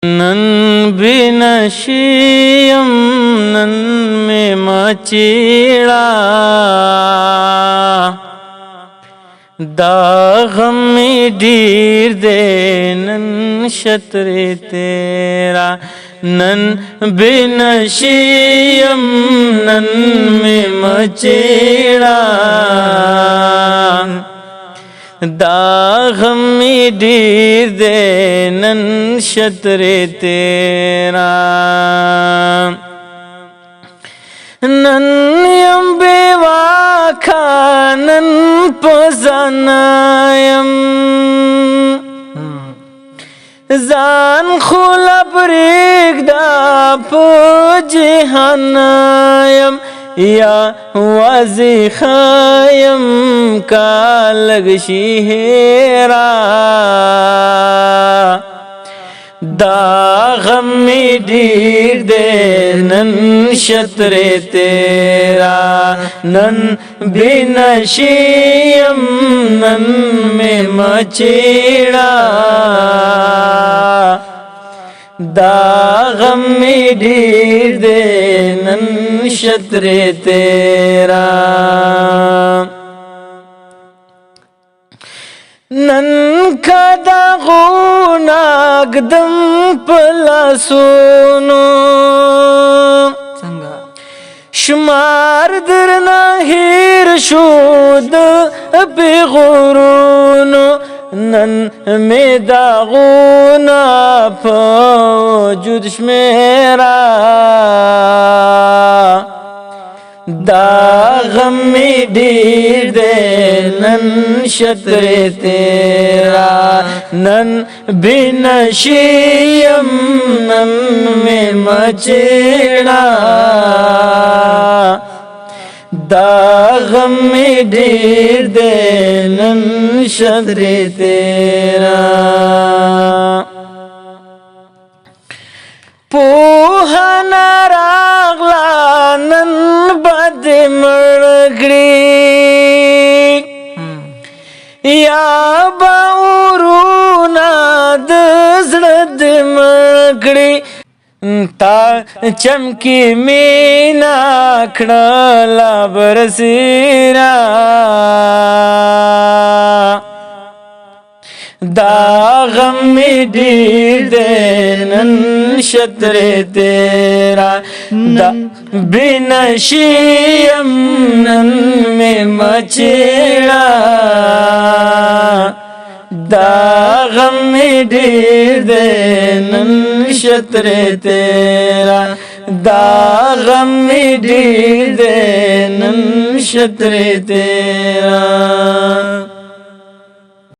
None बिनशियम none में मचीड़ा दागम में deer they none शतरे तेरा नन बिनशियम नन में मचीड़ा दागम में डीर दे नन शतरे तेरा नन यम बेवाखा नन पजनायम जान खुलब रिगदा पुजहानायम या वाजी खायम का लगशी हेरा दागम में डीर दे नन शतरे तेरा नन बिनशियम नन में मचीड़ा दागम में डीर दे नन शतरे तेरा नन खदा गुनागदम पला सुनो शुमार दर नाहिर शुद बेगुरुनो नन में दागुना फौजुद मेरा दागम में डीर दे नन शतरे तेरा नन बिनशियम नन में मचेड़ा दागम में डीर दे नन शतरे तेरा पोहना रागला नन बद मड़गड़ी या बाउरूना दजड़द मड़गड़ी ता चमकी मीना खड़ला बरसीरा दागम में डीर दे नन शतरे तेरा बिनशियम नन में मचेड़ा दागम में डीर दे नन शतरे तेरा दागम में डीर दे नन शतरे तेरा।